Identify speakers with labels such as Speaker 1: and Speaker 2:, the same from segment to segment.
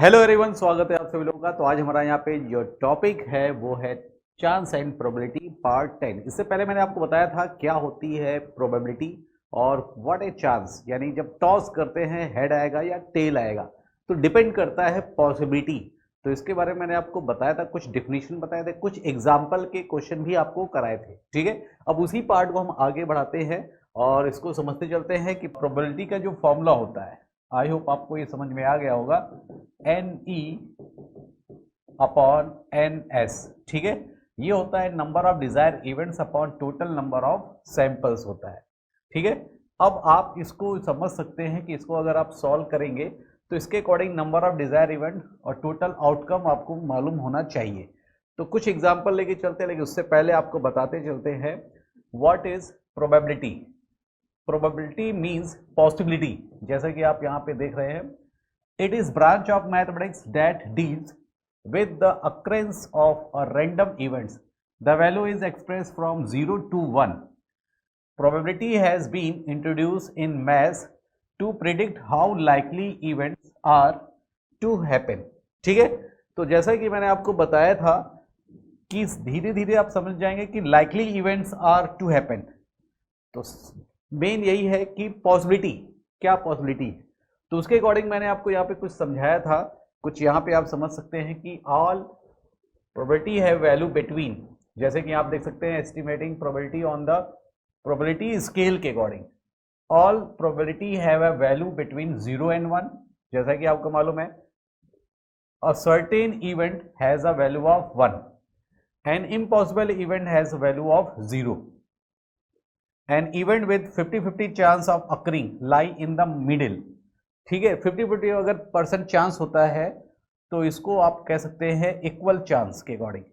Speaker 1: Hello everyone, स्वागत है आप सभी लोगों का। तो आज हमारा यहाँ पे जो टॉपिक है वो है चांस एंड प्रोबेबिलिटी पार्ट 10। इससे पहले मैंने आपको बताया था क्या होती है प्रोबेबिलिटी और व्हाट ए चांस, यानी जब टॉस करते हैं हेड आएगा या टेल आएगा तो डिपेंड करता है पॉसिबिलिटी। तो इसके बारे में मैंने आपको बताया था, कुछ डिफिनीशन बताए थे, कुछ एग्जाम्पल के क्वेश्चन भी आपको कराए थे। ठीक है, अब उसी पार्ट को हम आगे बढ़ाते हैं और इसको समझते चलते हैं कि प्रोबेबिलिटी का जो फॉर्मूला होता है, आई होप आपको ये समझ में आ गया होगा, N E upon N S. ठीक है, ये होता है number of desire events upon total number of samples होता है। ठीक है, अब आप इसको समझ सकते हैं कि इसको अगर आप सॉल्व करेंगे तो इसके according number of Dzire event और टोटल आउटकम आपको मालूम होना चाहिए। तो कुछ एग्जांपल लेके चलते हैं, लेकिन उससे पहले आपको बताते चलते हैं what is probability. Probability means possibility, जैसा कि आप यहाँ पे देख रहे हैं। It is branch of mathematics that deals with the occurrence of a random events. The value is expressed from 0 to 1. Probability has been introduced in maths to predict how likely events are to happen. ठीक है, तो जैसा कि मैंने आपको बताया था कि धीरे धीरे आप समझ जाएंगे कि likely events are to happen। तो मेन यही है कि पॉसिबिलिटी, क्या पॉसिबिलिटी, तो उसके अकॉर्डिंग मैंने आपको यहाँ पे कुछ समझाया था। कुछ यहाँ पे आप समझ सकते हैं कि ऑल प्रोबेबिलिटी है वैल्यू बिटवीन, जैसे कि आप देख सकते हैं estimating probability on the probability scale के according. All probability have a value between 0 and 1, जैसा कि आपको मालूम है। A certain event has a value of 1, an impossible event has a value of 0। An event with 50-50 chance of occurring lie in the middle. ठीक है, 50-50 अगर percent chance होता है तो इसको आप कह सकते हैं इक्वल चांस के according.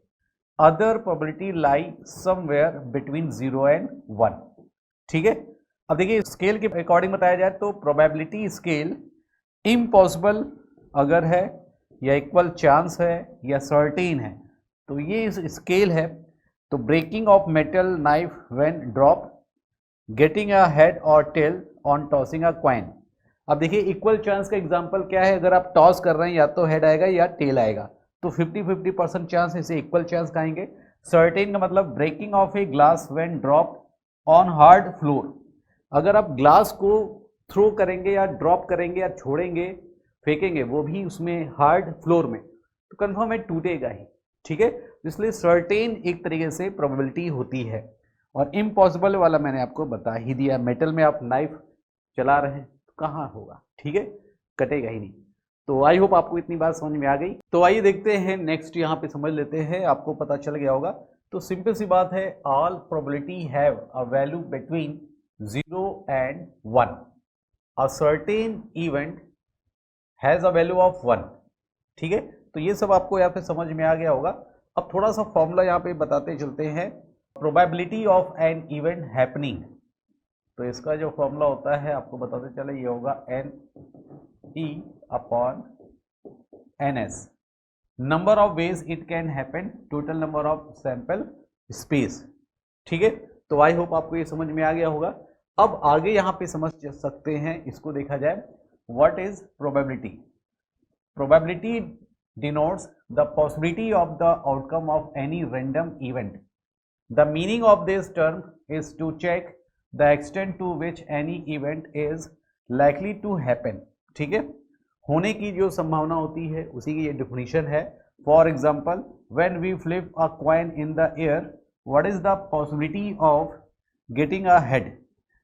Speaker 1: Other probability lie somewhere between 0 and 1। ठीक है, अब देखिए स्केल के अकॉर्डिंग बताया जाए तो प्रोबेबिलिटी स्केल इम्पॉसिबल अगर है या इक्वल चांस है या सर्टेन है तो ये स्केल है। तो breaking of metal knife when drop, getting a head और tail on tossing a coin. अब देखिए इक्वल चांस का एग्जांपल क्या है, अगर आप टॉस कर रहे हैं या तो हेड आएगा या टेल आएगा, तो 50-50% चांस, इसे इक्वल चांस कहेंगे। सर्टेन का मतलब breaking of a glass when drop on hard floor. अगर आप ग्लास को थ्रो करेंगे या ड्रॉप करेंगे या छोड़ेंगे, फेंकेंगे, वो भी उसमें हार्ड फ्लोर में, तो कंफर्म है टूटेगा ही। ठीक है, इसलिए सर्टेन एक तरीके से प्रोबेबिलिटी होती है। और इम्पॉसिबल वाला मैंने आपको बता ही दिया, मेटल में आप नाइफ चला रहे हैं कहाँ होगा, ठीक है, कटेगा ही नहीं। तो आई होप आपको इतनी बात समझ में आ गई। तो आइए देखते हैं नेक्स्ट, यहाँ पे समझ लेते हैं, आपको पता चल गया होगा। तो सिंपल सी बात है, all probability have a value between 0 and 1। A certain event has a value of 1। ठीक है, तो ये सब आपको यहाँ पे समझ में आ गया होगा। अब थोड़ा सा फॉर्मूला यहाँ पे बताते चलते हैं। Probability of an event happening, तो इसका जो फॉर्मूला होता है आपको बताते चले, ये होगा N E upon N S. Number of ways it can happen, total number of sample space. ठीक है, तो आई होप आपको ये समझ में आ गया होगा। अब आगे यहाँ पे समझ सकते हैं, इसको देखा जाए, what is probability. Probability denotes the possibility of the outcome of any random event. The meaning of this term is to check the extent to which any event is likely to happen. ठीक है, होने की जो संभावना होती है उसी की ये डिफिनीशन है। For example, when we flip a coin in the air, what is the possibility of getting a head.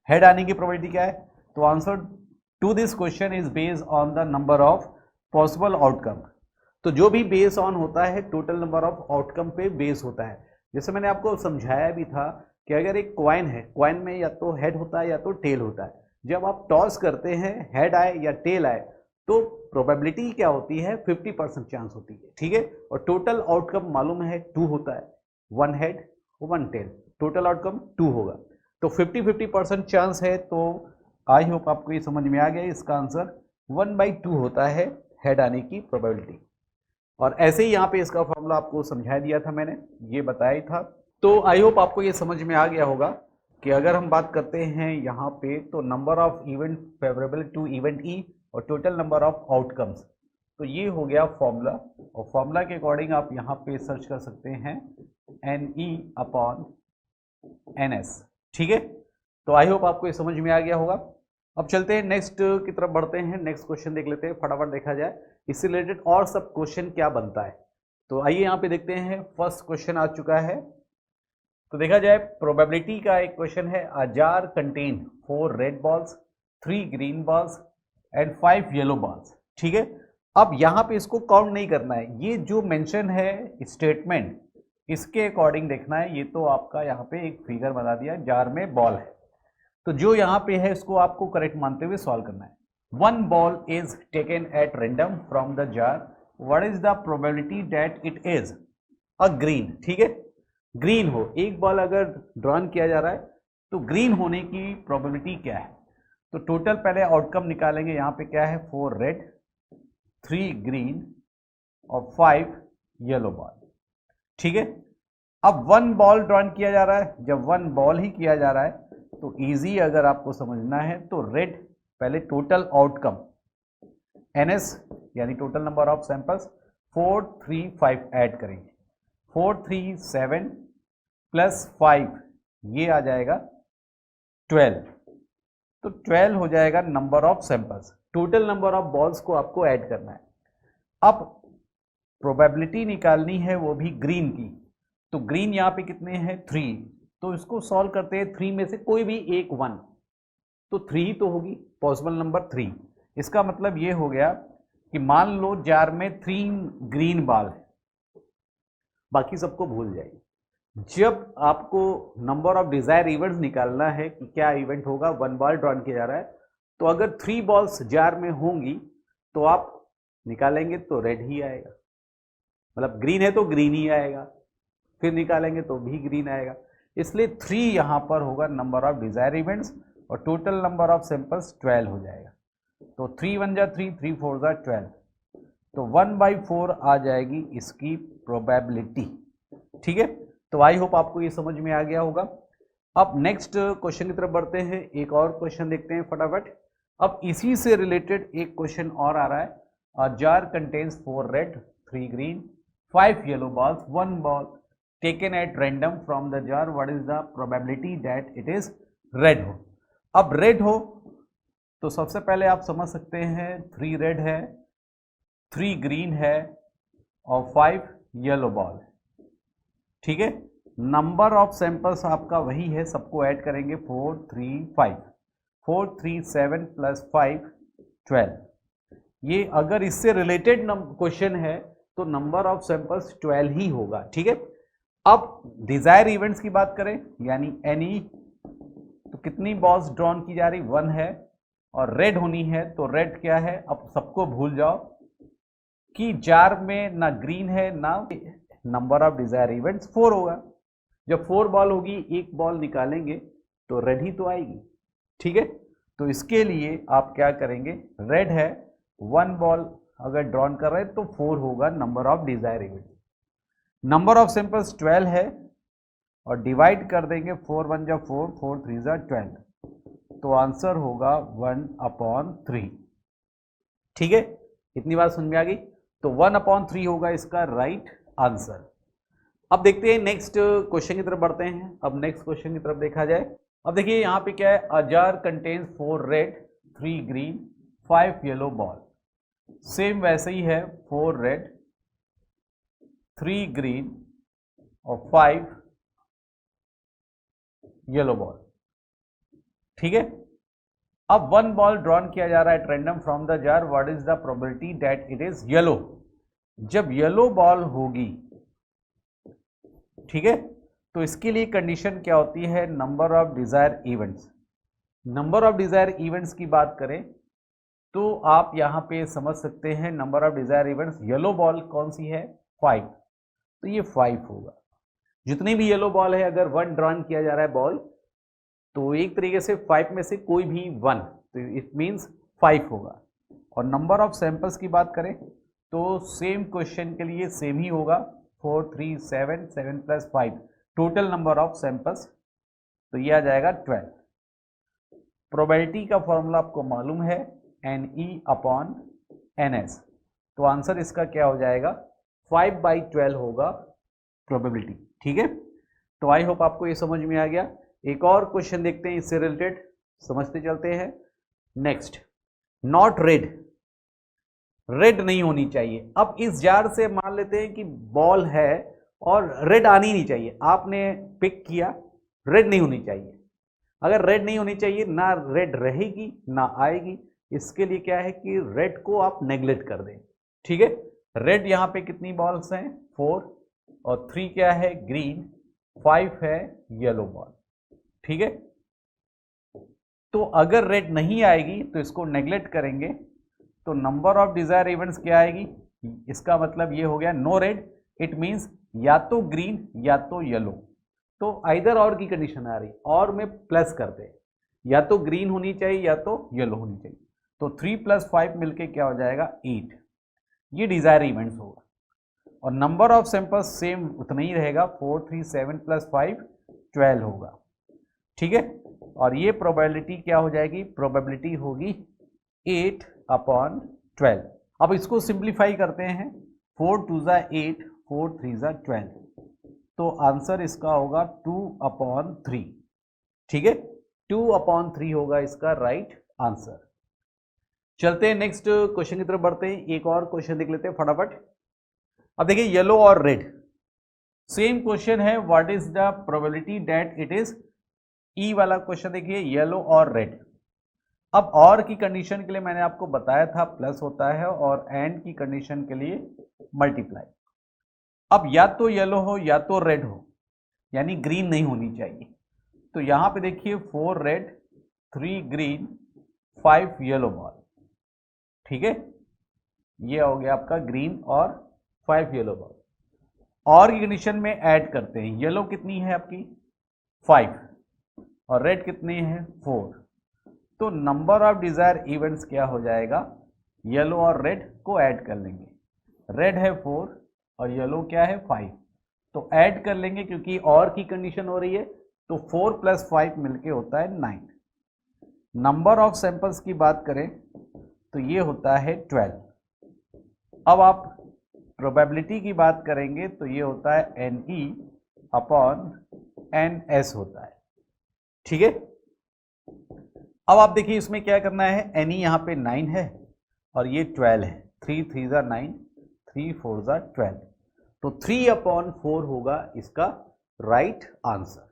Speaker 1: Head आने की प्रोबेबिलिटी क्या है, तो answer to this question is based on the number of possible outcome. तो जो भी base on होता है टोटल नंबर ऑफ आउटकम पे बेस होता है। जैसे मैंने आपको समझाया भी था कि अगर एक कॉइन है, कॉइन में या तो हेड होता है या तो टेल होता है। जब आप टॉस करते हैं, हेड आए या टेल आए, तो प्रोबेबिलिटी क्या होती है, 50% चांस होती है। ठीक है, और टोटल आउटकम मालूम है 2 होता है, 1 हेड 1 टेल, टोटल आउटकम 2 होगा। तो 50-50% चांस है। तो आई होप आपको ये समझ में आ गया, इसका आंसर 1/2 होता है हेड आने की प्रोबेबिलिटी। और ऐसे ही यहाँ पे इसका फॉर्मूला आपको समझा दिया था, मैंने ये बताया था। तो आई होप आपको ये समझ में आ गया होगा कि अगर हम बात करते हैं यहाँ पे, तो number of event favourable to event E और टोटल नंबर ऑफ आउटकम्स, तो ये हो गया फॉर्मूला, और फॉर्मूला के अकॉर्डिंग आप यहाँ पे सर्च कर सकते हैं NE/NS। ठीक है, तो आई होप आपको ये समझ में आ गया होगा। अब चलते हैं नेक्स्ट की तरफ बढ़ते हैं, नेक्स्ट क्वेश्चन देख लेते हैं, फटाफट देखा जाए इससे रिलेटेड और सब क्वेश्चन क्या बनता है। तो आइए यहाँ पे देखते हैं, फर्स्ट क्वेश्चन आ चुका है। तो देखा जाए प्रोबेबिलिटी का एक क्वेश्चन है, a jar contain 4 red balls, 3 green balls and 5 yellow balls. ठीक है, अब यहाँ पे इसको काउंट नहीं करना है, ये जो मेंशन है स्टेटमेंट इसके अकॉर्डिंग देखना है। ये तो आपका यहाँ पे एक फिगर बना दिया, जार में बॉल है, तो जो यहाँ पे है इसको आपको करेक्ट मानते हुए सॉल्व करना है। 1 ball is taken at random from the jar, what is the probability that it is a green. ठीक है, ग्रीन हो, एक बॉल अगर ड्रॉन किया जा रहा है तो ग्रीन होने की प्रोबेबिलिटी क्या है। तो टोटल पहले आउटकम निकालेंगे, यहाँ पे क्या है 4 रेड, 3 ग्रीन और 5 येलो बॉल। ठीक है, अब 1 बॉल ड्रॉन किया जा रहा है, जब 1 बॉल ही किया जा रहा है तो इजी अगर आपको समझना है तो रेड पहले टोटल आउटकम NS यानी total number of samples 4 3 5 add करेंगे, 4 3 7 प्लस 5 ये आ जाएगा 12, तो 12 हो जाएगा number of samples. Total number of balls को आपको ऐड करना है। अब प्रोबेबिलिटी निकालनी है वो भी ग्रीन की, तो ग्रीन यहाँ पे कितने हैं 3, तो इसको सॉल्व करते हैं, 3 में से कोई भी एक 1, तो 3 तो होगी पॉसिबल नंबर 3। इसका मतलब ये हो गया कि मान लो जार में 3 ग्रीन बॉल है, बाकी सबको भूल जाइए। जब आपको नंबर ऑफ डिजायर इवेंट्स निकालना है कि क्या इवेंट होगा, 1 बॉल ड्रॉन किया जा रहा है, तो अगर 3 बॉल्स जार में होंगी तो आप निकालेंगे तो रेड ही आएगा, मतलब ग्रीन है तो ग्रीन ही आएगा, फिर निकालेंगे तो भी ग्रीन आएगा। इसलिए 3 यहाँ पर होगा नंबर ऑफ डिजायर इवेंट्स, और टोटल नंबर ऑफ सैंपल्स 12 हो जाएगा। तो 3 1 जा 3, 3 4 जा 12, तो 1/4 आ जाएगी इसकी प्रोबेबिलिटी। ठीक है, तो आई होप आपको ये समझ में आ गया होगा। अब नेक्स्ट क्वेश्चन की तरफ बढ़ते हैं, एक और क्वेश्चन देखते हैं फटाफट। अब इसी से रिलेटेड एक क्वेश्चन और आ रहा है, a jar contains 4 red, 3 green, 5 yellow balls, 1 ball taken at random from the jar, what is the probability that it is red हो। अब रेड हो तो सबसे पहले आप समझ सकते हैं 3 रेड है, 3 ग्रीन है और 5 येलो बॉल है। ठीक है, नंबर ऑफ सैंपल्स आपका वही है, सबको ऐड करेंगे 4 3 5, 4 3 7 प्लस 5 12। ये अगर इससे रिलेटेड क्वेश्चन है तो नंबर ऑफ सैंपल्स 12 ही होगा। ठीक है, अब डिजायर इवेंट्स की बात करें यानी एनी, तो कितनी बॉल्स ड्रॉन की जा रही 1 है, और रेड होनी है तो रेड क्या है, अब सबको भूल जाओ कि जार में ना ग्रीन है ना, नंबर ऑफ डिजायर इवेंट्स 4 होगा। जब 4 बॉल होगी, एक बॉल निकालेंगे तो रेड ही तो आएगी। ठीक है, तो इसके लिए आप क्या करेंगे, रेड है, 1 बॉल अगर ड्रॉन कर रहे हैं तो 4 होगा number of Dzire event. Number of samples 12 है और डिवाइड कर देंगे, 4 1 जा 4, 4 3 जा 12, तो आंसर होगा 1/3। ठीक है, इतनी बात समझ में आ गई, तो 1/3 होगा इसका राइट आंसर। अब देखते हैं नेक्स्ट क्वेश्चन की तरफ बढ़ते हैं। अब नेक्स्ट क्वेश्चन की तरफ देखा जाए, अब देखिए यहाँ पे क्या है, a jar contains 4 red, 3 green, 5 yellow ball. Same वैसे ही है, 4 रेड, 3 ग्रीन और 5 येलो बॉल। ठीक है, अब 1 बॉल ड्रॉन किया जा रहा है at random from the jar, what is the probability that it is yellow. जब येलो बॉल होगी, ठीक है, तो इसके लिए कंडीशन क्या होती है, number of desire events. Number of desire events की बात करें तो आप यहां पे समझ सकते हैं, number of desire events, yellow ball कौन सी है 5, तो ये 5 होगा। जितनी भी येलो बॉल है, अगर 1 ड्रॉन किया जा रहा है बॉल, तो एक तरीके से 5 में से कोई भी 1, तो इट मीन्स 5 होगा। और नंबर ऑफ सैंपल्स की बात करें तो सेम क्वेश्चन के लिए सेम ही होगा, 4 3 7 7 plus 5, total number of samples, तो ये आ जाएगा 12। प्रोबेबिलिटी का फॉर्मूला आपको मालूम है, NE/NS। तो आंसर इसका क्या हो जाएगा, 5/12 होगा प्रोबेबिलिटी। ठीक है, तो आई होप आपको ये समझ में आ गया। एक और क्वेश्चन देखते हैं इससे रिलेटेड, समझते चलते हैं। नेक्स्ट, नॉट रेड, रेड नहीं होनी चाहिए। अब इस जार से मान लेते हैं कि बॉल है और रेड आनी नहीं चाहिए, आपने पिक किया, रेड नहीं होनी चाहिए। अगर रेड नहीं होनी चाहिए, ना रेड रहेगी ना आएगी, इसके लिए क्या है कि रेड को आप नेग्लेक्ट कर दें। ठीक है, रेड यहां पे कितनी बॉल्स हैं, 4, और 3 क्या है, ग्रीन, 5 है येलो बॉल। ठीक है, तो अगर रेड नहीं आएगी तो इसको नेग्लेक्ट करेंगे, तो नंबर ऑफ डिजायर इवेंट्स क्या आएगी, इसका मतलब ये हो गया नो रेड, इट मींस या तो ग्रीन या तो येलो। तो आइदर और की कंडीशन आ रही, और में प्लस करते हैं, या तो ग्रीन होनी चाहिए या तो येलो होनी चाहिए। तो 3 + 5 मिलके क्या हो जाएगा, 8। ये डिजायर इवेंट्स होगा, और नंबर ऑफ सैंपल्स सेम उतना ही रहेगा, 4, 3, 7 + 5 12 होगा। ठीक है, और ये प्रोबेबिलिटी क्या हो जाएगी, प्रोबेबिलिटी होगी 8/12। अब इसको सिंप्लीफाई करते हैं, 4 2 ज़ा 8, 4 3 ज़ा 12, तो आंसर इसका होगा 2/3। ठीक है, 2/3 होगा इसका राइट आंसर। चलते हैं नेक्स्ट क्वेश्चन की तरफ बढ़ते हैं, एक और क्वेश्चन देख लेते हैं फटाफट। अब देखिए येलो और रेड, सेम क्वेश्चन है, what is the probability that it is, E वाला क्वेश्चन देखिए, येलो और रेड। अब और की कंडीशन के लिए मैंने आपको बताया था प्लस होता है, और एंड की कंडीशन के लिए मल्टीप्लाई। अब या तो येलो हो या तो रेड हो, यानी ग्रीन नहीं होनी चाहिए। तो यहां पे देखिए 4 रेड, 3 ग्रीन, 5 येलो बॉल। ठीक है, ये हो गया आपका ग्रीन और 5 येलो बॉल। और की कंडीशन में ऐड करते हैं, येलो कितनी है आपकी 5, और रेड कितनी है 4। तो नंबर ऑफ डिजायर इवेंट्स क्या हो जाएगा, येलो और रेड को ऐड कर लेंगे, रेड है 4 और येलो क्या है 5, तो ऐड कर लेंगे क्योंकि और की कंडीशन हो रही है, तो 4 + 5 मिलके होता है 9। नंबर ऑफ सैंपल्स की बात करें तो ये होता है 12। अब आप प्रोबेबिलिटी की बात करेंगे तो ये होता है NE/NS होता है। ठीक है, अब आप देखिए इसमें क्या करना है, NE यहाँ पे 9 है और ये 12 है, 3 3 ज़ा 9, 3 4 ज़ा 12, तो 3/4 होगा इसका राइट आंसर।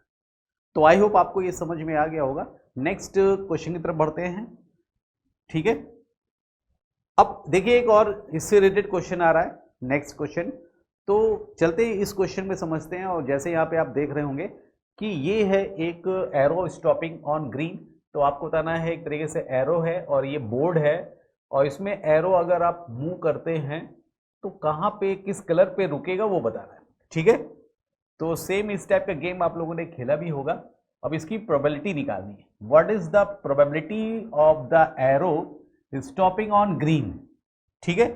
Speaker 1: तो आई होप आपको ये समझ में आ गया होगा। नेक्स्ट क्वेश्चन की तरफ बढ़ते हैं। ठीक है, अब देखिए एक और इससे रिलेटेड क्वेश्चन आ रहा है, नेक्स्ट क्वेश्चन। तो चलते हैं इस क्वेश्चन में समझते हैं। और जैसे यहाँ पे आप देख रहे होंगे कि ये है एक एरो स्टॉपिंग ऑन ग्रीन, तो आपको बताना है एक तरीके से एरो है और ये बोर्ड है, और इसमें एरो अगर आप मूव करते हैं तो कहाँ पे किस कलर पे रुकेगा वो बताना है। ठीक है, तो सेम इस टाइप का गेम आप लोगों ने खेला भी होगा। अब इसकी प्रोबेबिलिटी निकालनी है, what is the probability of the arrow stopping on green. ठीक है,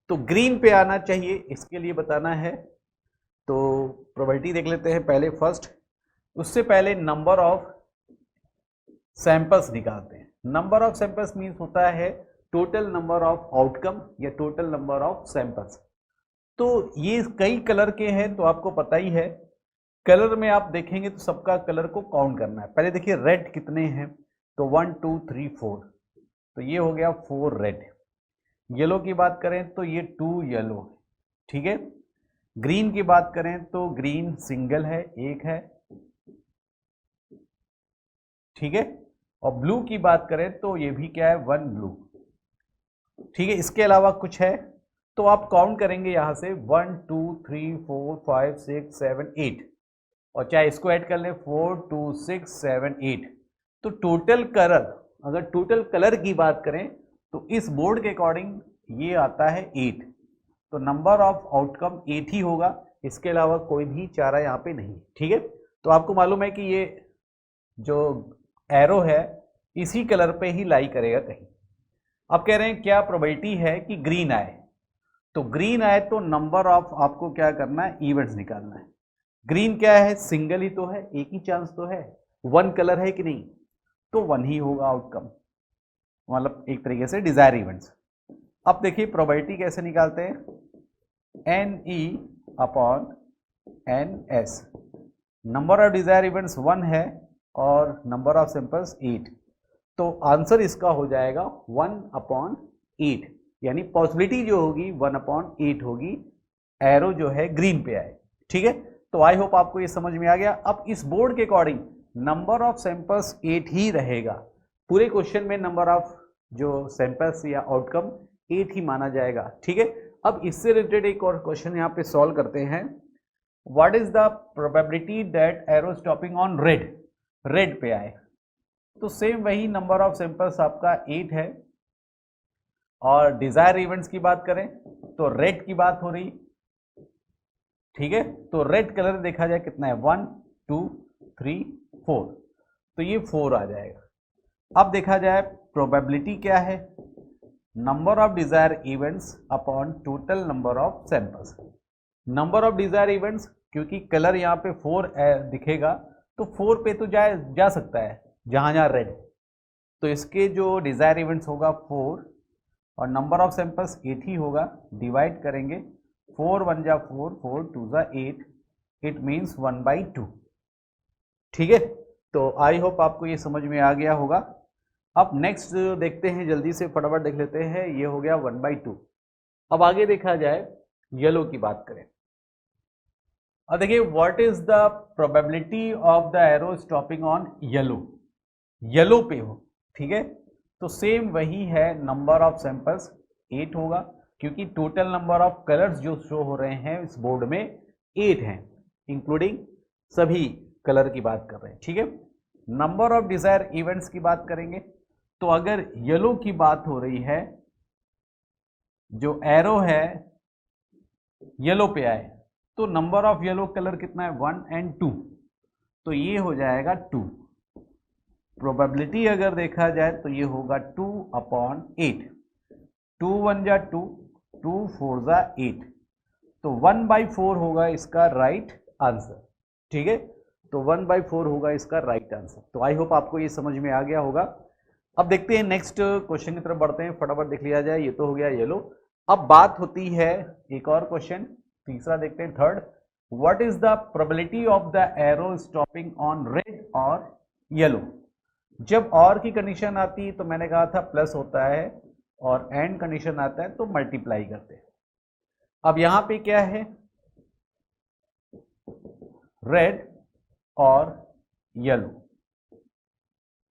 Speaker 1: तो ग्रीन पे आना चाहिए, इसके लिए बताना है। तो प्रोबेबिलिटी देख लेते हैं पहले फर्स्ट, उससे पहले नंबर ऑफ सैंपल्स निकालते हैं। नंबर ऑफ सैंपल्स मीन्स होता है टोटल नंबर ऑफ आउटकम या टोटल नंबर ऑफ सैंपल्स। तो ये कई कलर के हैं, तो आपको पता ही है, कलर में आप देखेंगे तो सबका कलर को काउंट करना है। पहले देखिए रेड कितने हैं, तो 1 2 3 4, तो ये हो गया 4 रेड। येलो की बात करें तो ये 2 येलो। ठीक है, ग्रीन की बात करें तो ग्रीन सिंगल है, एक है। ठीक है, और ब्लू की बात करें तो ये भी क्या है, 1 ब्लू। ठीक है, इसके अलावा कुछ है तो आप काउंट करेंगे यहां से 1 2 3 4 5 6 7 8, और चाहे इसको ऐड कर लें 4 2 6 7 8। तो टोटल कलर, अगर टोटल कलर की बात करें तो इस बोर्ड के अकॉर्डिंग ये आता है 8, तो नंबर ऑफ आउटकम 8 ही होगा, इसके अलावा कोई भी चारा यहाँ पे नहीं। ठीक है, तो आपको मालूम है कि ये जो एरो है इसी कलर पे ही लाई करेगा कहीं। अब कह रहे हैं क्या प्रोबेबिलिटी है कि ग्रीन आए, तो ग्रीन आए तो नंबर ऑफ आपको क्या करना है, इवेंट्स निकालना है। ग्रीन क्या है, सिंगल ही तो है, एक ही चांस तो है, 1 कलर है कि नहीं, तो 1 ही होगा आउटकम, मतलब एक तरीके से डिजायर इवेंट्स। अब देखिए प्रोबेबिलिटी कैसे निकालते हैं, NE upon NS। Number of desire events 1 है और नंबर ऑफ सैंपल्स 8, तो आंसर इसका हो जाएगा 1/8, यानी पॉसिबिलिटी जो होगी 1/8 होगी, एरो जो है ग्रीन पे आए। ठीक है, तो आई होप आपको ये समझ में आ गया। अब इस बोर्ड के अकॉर्डिंग नंबर ऑफ सैंपल्स 8 ही रहेगा, पूरे क्वेश्चन में नंबर ऑफ जो सैंपल्स या आउटकम 8 ही माना जाएगा। ठीक है, अब इससे रिलेटेड एक और क्वेश्चन यहाँ पे सॉल्व करते हैं। What is the probability that arrow stopping on red, red पे आए, तो सेम वही नंबर ऑफ सैंपल्स आपका 8 है, और डिजायर इवेंट्स की बात करें तो रेड की बात हो रही। ठीक है, तो रेड कलर देखा जाए कितना है, 1 2 3 4, तो ये 4 आ जाएगा। अब देखा जाए प्रोबेबिलिटी क्या है, number of desire events upon total number of samples. Number of desire events, क्योंकि कलर यहाँ पे 4 दिखेगा तो 4 पे तो जा सकता है जहाँ जहाँ रेड, तो इसके जो डिजायर इवेंट्स होगा 4 और नंबर ऑफ सैंपल्स 8 ही होगा, डिवाइड करेंगे 4 1 जा 4, 4 2 जा 8, इट मीन्स 1/2। ठीक है, तो आई होप आपको ये समझ में आ गया होगा। अब नेक्स्ट देखते हैं, जल्दी से फटाफट देख लेते हैं, ये हो गया 1/2। अब आगे देखा जाए येलो की बात करें। अब देखिए what is the probability of the arrow stopping on yellow, yellow पे हो। ठीक है, तो सेम वही है, नंबर ऑफ सैंपल्स 8 होगा, क्योंकि टोटल नंबर ऑफ कलर्स जो शो हो रहे हैं इस बोर्ड में 8 हैं, इंक्लूडिंग सभी कलर की बात कर रहे हैं। ठीक है, नंबर ऑफ डिजायर इवेंट्स की बात करेंगे, तो अगर येलो की बात हो रही है, जो एरो है येलो पे आए, तो नंबर ऑफ येलो कलर कितना है, 1 और 2, तो ये हो जाएगा 2। प्रोबेबिलिटी अगर देखा जाए तो ये होगा 2/8, 2 1 जा 2, 2 4 जा 8, तो 1/4 होगा इसका राइट आंसर। ठीक है, तो 1/4 होगा इसका राइट आंसर। तो आई होप आपको ये समझ में आ गया होगा। अब देखते हैं नेक्स्ट क्वेश्चन की तरफ बढ़ते हैं, फटाफट देख लिया जाए। ये तो हो गया येलो। अब बात होती है एक और क्वेश्चन, तीसरा देखते हैं, third. What is the probability of the arrow stopping on red और येलो। जब और की कंडीशन आती है तो मैंने कहा था प्लस होता है, और एंड कंडीशन आता है तो मल्टीप्लाई करते हैं। अब यहां पे क्या है, रेड और येलो।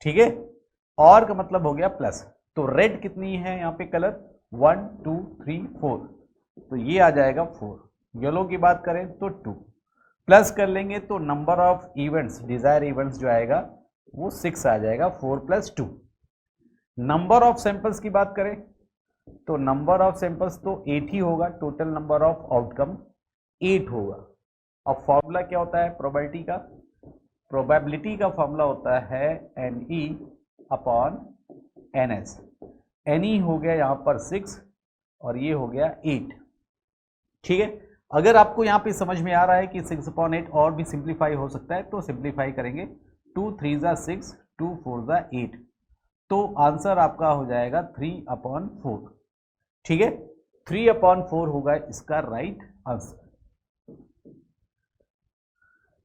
Speaker 1: ठीक है, और का मतलब हो गया प्लस, तो रेड कितनी है यहाँ पे कलर, 1 2 3 4, तो ये आ जाएगा 4। येलो की बात करें तो 2, प्लस कर लेंगे तो number of events, desire events जो आएगा वो 6 आ जाएगा, 4 + 2। नंबर ऑफ सैंपल्स की बात करें तो नंबर ऑफ सैंपल्स तो 8 ही होगा, टोटल नंबर ऑफ आउटकम 8 होगा। अब फॉर्मूला क्या होता है प्रोबेबिलिटी का, प्रोबेबिलिटी का फॉर्मूला होता है NE अपॉन NS। NE हो गया यहाँ पर 6 और ये हो गया 8। ठीक है, अगर आपको यहाँ पे समझ में आ रहा है कि 6/8 और भी सिंप्लीफाई हो सकता है तो सिंप्लीफाई करेंगे, 2 3 जा 6, 2 4 जा 8, तो आंसर आपका हो जाएगा 3/4। ठीक है, 3/4 होगा इसका राइट आंसर।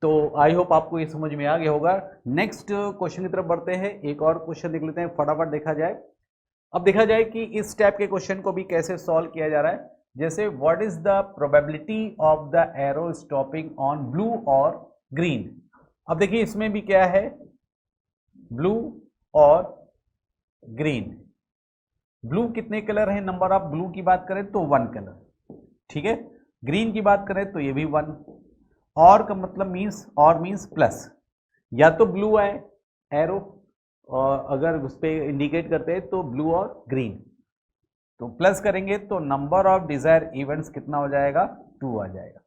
Speaker 1: तो आई होप आपको ये समझ में आ गया होगा। नेक्स्ट क्वेश्चन की तरफ बढ़ते हैं, एक और क्वेश्चन देख लेते हैं, फटाफट देखा जाए। अब देखा जाए कि इस टाइप के क्वेश्चन को भी कैसे सॉल्व किया जा रहा है। जैसे what is the probability of the arrow stopping on blue और ग्रीन। अब देखिए इसमें भी क्या है, ब्लू और ग्रीन। ब्लू कितने कलर हैं, नंबर ऑफ ब्लू की बात करें तो 1 कलर। ठीक है, ग्रीन की बात करें तो ये भी 1, और का मतलब मीन्स प्लस, या तो ब्लू आए एरो, और अगर उस पर इंडिकेट करते हैं तो ब्लू और ग्रीन, तो प्लस करेंगे तो नंबर ऑफ डिजायर इवेंट्स कितना हो जाएगा, 2 आ जाएगा,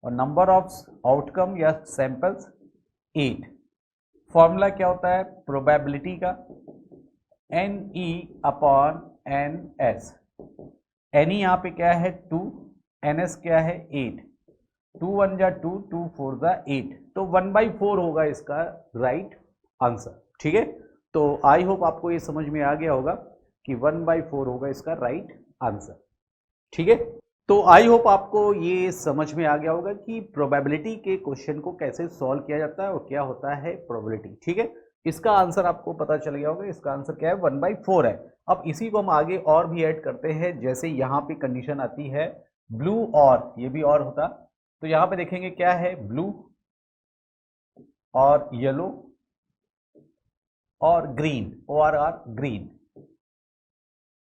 Speaker 1: और नंबर ऑफ आउटकम या सैंपल्स 8। फॉर्मूला क्या होता है प्रोबेबिलिटी का, NE अपॉन NS। NE यहाँ पे क्या है 2, NS क्या है 8, 2 1 जा 2, 2 4 जा 8, तो 1/4 होगा इसका राइट आंसर। ठीक है, तो आई होप आपको ये समझ में आ गया होगा कि 1/4 होगा इसका राइट आंसर। ठीक है, तो आई होप आपको ये समझ में आ गया होगा कि प्रोबेबिलिटी के क्वेश्चन को कैसे सॉल्व किया जाता है और क्या होता है प्रोबेबिलिटी। ठीक है, इसका आंसर आपको पता चल गया होगा, इसका आंसर क्या है 1/4 है। अब इसी को हम आगे और भी ऐड करते हैं, जैसे यहाँ पे कंडीशन आती है ब्लू और, ये भी और होता, तो यहाँ पे देखेंगे क्या है, ब्लू और येलो और ग्रीन, ORR ग्रीन।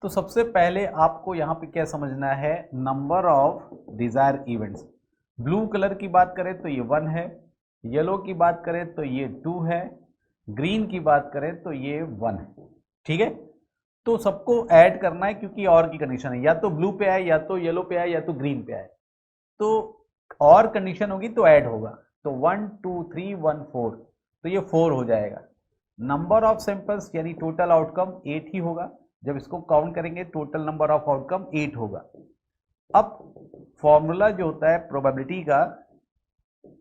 Speaker 1: तो सबसे पहले आपको यहाँ पे क्या समझना है, number of desire events. Blue colour की बात करें तो ये 1 है, येलो की बात करें तो ये 2 है, ग्रीन की बात करें तो ये 1 है। ठीक है, तो सबको ऐड करना है क्योंकि और की कंडीशन है, या तो ब्लू पे आए, या तो येलो पे आए, या तो ग्रीन पे आए, तो और कंडीशन होगी तो ऐड होगा। तो 1 2 3 1 4, तो ये 4 हो जाएगा। नंबर ऑफ सैंपल्स यानी टोटल आउटकम 8 ही होगा, जब इसको काउंट करेंगे टोटल नंबर ऑफ आउटकम 8 होगा। अब फॉर्मूला जो होता है प्रोबेबिलिटी का,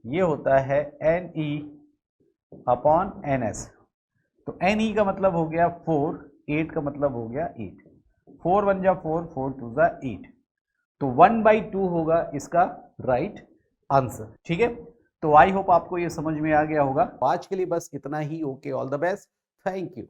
Speaker 1: ये होता है NE अपॉन NS। तो NE का मतलब हो गया 4, 8 का मतलब हो गया 8, 4 1 जा 4, 4 2 जा 8, तो 1/2 होगा इसका राइट आंसर। ठीक है, तो आई होप आपको ये समझ में आ गया होगा। आज के लिए बस इतना ही। Okay, all the best, thank you.